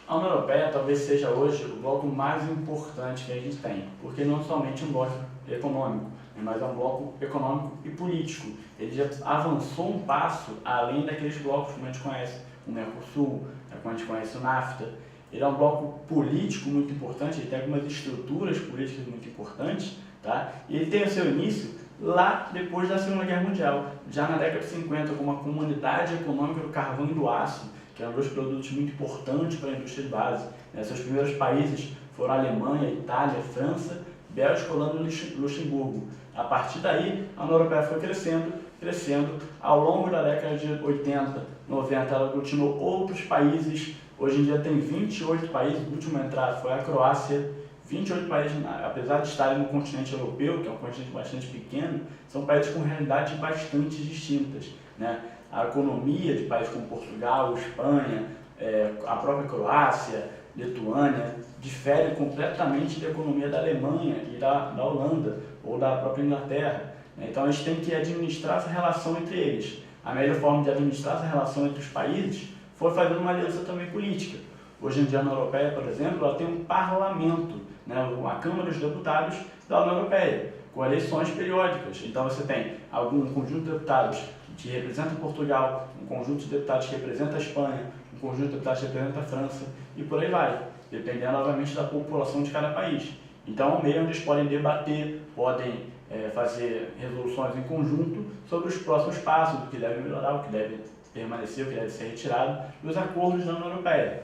A União Europeia talvez seja hoje o bloco mais importante que a gente tem, porque não é somente um bloco econômico, mas é um bloco econômico e político. Ele já avançou um passo além daqueles blocos que a gente conhece, o Mercosul, como a gente conhece o NAFTA. Ele é um bloco político muito importante, ele tem algumas estruturas políticas muito importantes, tá? E ele tem o seu início lá depois da Segunda Guerra Mundial, já na década de 50, como a Comunidade Econômica do Carvão e do Aço, que eram dois produtos muito importantes para a indústria de base. Seus primeiros países foram a Alemanha, Itália, França, Bélgica, Holanda e Luxemburgo. A partir daí, a União Europeia foi crescendo. Ao longo da década de 80, 90, ela aglutinou outros países. Hoje em dia tem 28 países, o último a entrar foi a Croácia. 28 países, apesar de estarem no continente europeu, que é um continente bastante pequeno, são países com realidades bastante distintas, né? A economia de países como Portugal, Espanha, a própria Croácia, Lituânia, difere completamente da economia da Alemanha e da Holanda ou da própria Inglaterra. Então a gente tem que administrar essa relação entre eles. A melhor forma de administrar essa relação entre os países foi fazendo uma aliança também política. Hoje em dia, a União Europeia, por exemplo, ela tem um parlamento, né, a Câmara dos Deputados da União Europeia, com eleições periódicas. Então você tem algum conjunto de deputados que representa Portugal, um conjunto de deputados que representa a Espanha, um conjunto de deputados que representa a França, e por aí vai, dependendo novamente da população de cada país. Então é um meio onde eles podem debater, podem fazer resoluções em conjunto sobre os próximos passos, o que deve melhorar, o que deve permanecer, o que deve ser retirado dos acordos da União Europeia.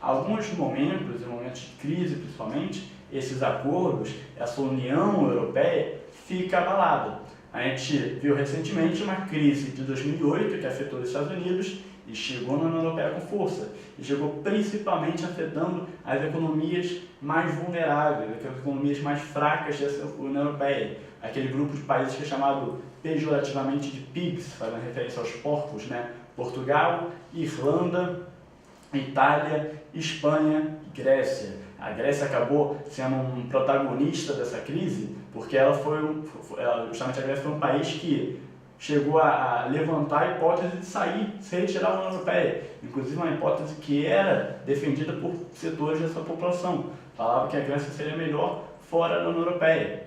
Alguns momentos, em momentos de crise principalmente, esses acordos, essa União Europeia fica abalada. A gente viu recentemente uma crise de 2008 que afetou os Estados Unidos e chegou na União Europeia com força. E chegou principalmente afetando as economias mais vulneráveis, as economias mais fracas dessa União Europeia. Aquele grupo de países que é chamado pejorativamente de PIGS, fazendo referência aos porcos, né? Portugal, Irlanda, Itália, Espanha e Grécia. A Grécia acabou sendo um protagonista dessa crise porque justamente a Grécia foi um país que chegou a levantar a hipótese de se retirar da União Europeia. Inclusive uma hipótese que era defendida por setores dessa população. Falava que a Grécia seria melhor fora da União Europeia.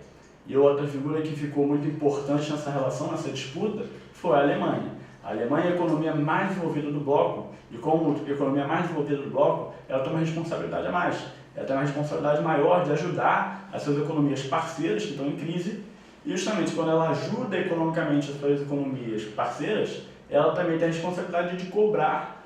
E outra figura que ficou muito importante nessa relação, nessa disputa, foi a Alemanha. A Alemanha é a economia mais desenvolvida do bloco, e como a economia mais desenvolvida do bloco, ela tem uma responsabilidade a mais. Ela tem uma responsabilidade maior de ajudar as suas economias parceiras, que estão em crise, e justamente quando ela ajuda economicamente as suas economias parceiras, ela também tem a responsabilidade de cobrar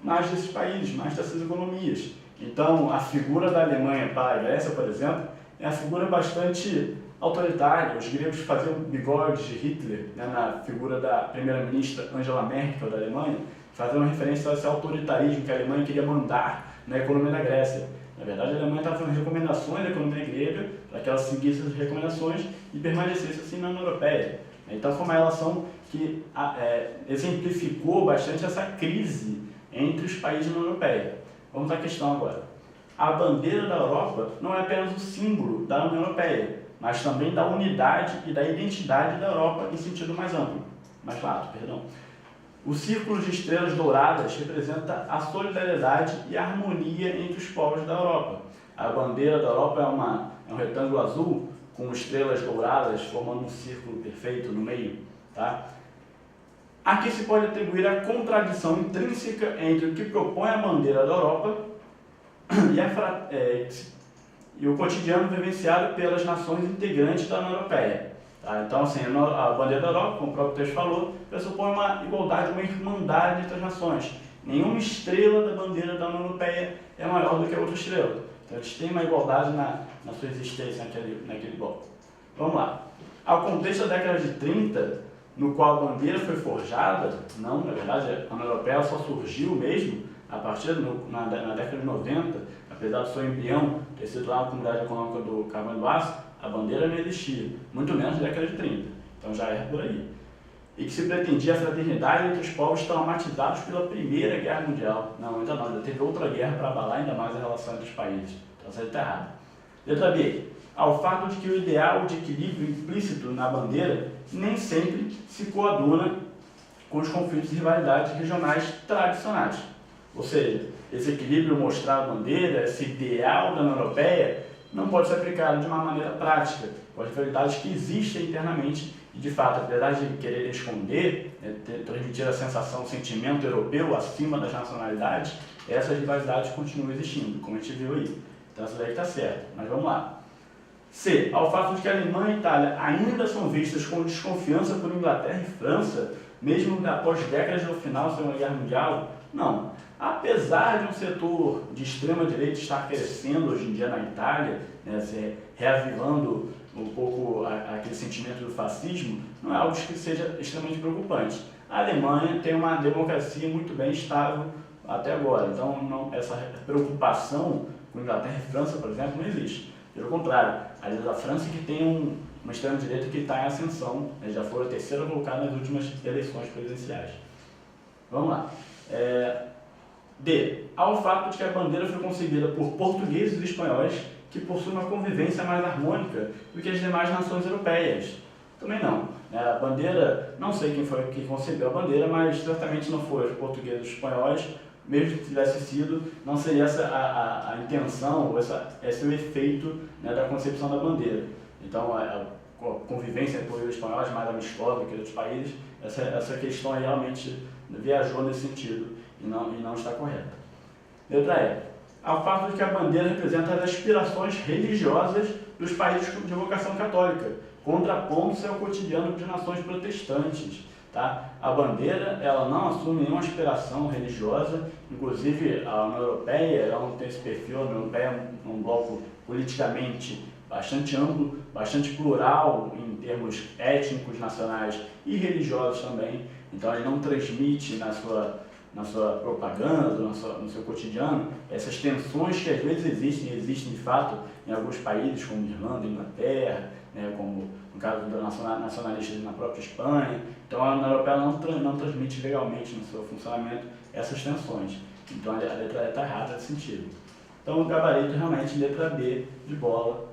mais desses países, mais dessas economias. Então, a figura da Alemanha para a Grécia, por exemplo, é uma figura bastante autoritária. Os gregos faziam bigodes de Hitler, né, na figura da primeira-ministra Angela Merkel da Alemanha, fazendo referência a esse autoritarismo que a Alemanha queria mandar na economia da Grécia. Na verdade, a Alemanha estava fazendo recomendações da economia grega para que ela seguisse essas recomendações e permanecesse assim na União Europeia. Então, foi uma relação que exemplificou bastante essa crise entre os países da União Europeia. Vamos à questão agora. A bandeira da Europa não é apenas o símbolo da União Europeia, mas também da unidade e da identidade da Europa em sentido mais amplo, mais lato, perdão. O círculo de estrelas douradas representa a solidariedade e a harmonia entre os povos da Europa. A bandeira da Europa é um retângulo azul com estrelas douradas formando um círculo perfeito no meio. Tá? Aqui se pode atribuir a contradição intrínseca entre o que propõe a bandeira da Europa e o cotidiano vivenciado pelas nações integrantes da União Europeia. Tá? Então, assim, a bandeira da Europa, como o próprio texto falou, pressupõe uma igualdade, uma irmandade entre as nações. Nenhuma estrela da bandeira da União Europeia é maior do que a outra estrela. Então, eles têm uma igualdade na sua existência naquele bloco. Vamos lá. Ao contexto da década de 30, no qual a bandeira foi forjada, não, na verdade, a União Europeia só surgiu mesmo a partir na década de 90, apesar do seu embrião ter sido lá a Comunidade Econômica do Carvão e do Aço, a bandeira não existia, muito menos na década de 30, então já era por aí. E que se pretendia a fraternidade entre os povos traumatizados pela Primeira Guerra Mundial. Não, ainda não, ainda teve outra guerra para abalar ainda mais a relação entre os países. Então isso aí está errado. Letra B. Ao fato de que o ideal de equilíbrio implícito na bandeira nem sempre se coaduna com os conflitos e rivalidades regionais tradicionais. Ou seja, esse equilíbrio mostrado na bandeira, esse ideal da União Europeia, não pode ser aplicado de uma maneira prática, com as rivalidades que existem internamente e, de fato, apesar de querer esconder, transmitir a sensação, o sentimento europeu acima das nacionalidades, essas rivalidades continuam existindo, como a gente viu aí. Então, essa daí está certa, mas vamos lá. C. Ao fato de que a Alemanha e a Itália ainda são vistas com desconfiança por Inglaterra e França, mesmo após décadas do final da Segunda Guerra Mundial? Não. Apesar de um setor de extrema-direita estar crescendo hoje em dia na Itália, né, se reavivando um pouco aquele sentimento do fascismo, não é algo que seja extremamente preocupante. A Alemanha tem uma democracia muito bem estável até agora, então essa preocupação com Inglaterra e França, por exemplo, não existe. Pelo contrário, a França que tem uma extrema-direita que está em ascensão, né, já foi a terceira colocada nas últimas eleições presidenciais. Vamos lá. D. Ao fato de que a bandeira foi concebida por portugueses e espanhóis que possuem uma convivência mais harmônica do que as demais nações europeias. Também não. A bandeira, não sei quem foi que concebeu a bandeira, mas certamente não foi os portugueses e os espanhóis. Mesmo que tivesse sido, não seria essa a intenção, ou esse o efeito, né, da concepção da bandeira. Então, a convivência entre portugueses e espanhóis mais amistosa que outros países, essa questão aí realmente viajou nesse sentido e não está correta. Letra E. Ao fato de que a bandeira representa as aspirações religiosas dos países de vocação católica, contrapondo-se ao cotidiano de nações protestantes. Tá? A bandeira ela não assume nenhuma aspiração religiosa, inclusive a União Europeia ela não tem esse perfil. A União Europeia é um bloco politicamente bastante amplo, bastante plural em termos étnicos, nacionais e religiosos também. Então ele não transmite na sua propaganda, no seu cotidiano, essas tensões que às vezes existem de fato em alguns países, como Irlanda, Inglaterra, né, como no caso dos nacionalistas na própria Espanha. Então a União Europeia não transmite legalmente no seu funcionamento essas tensões. Então a letra E está errada nesse sentido. Então o gabarito realmente letra B de bola.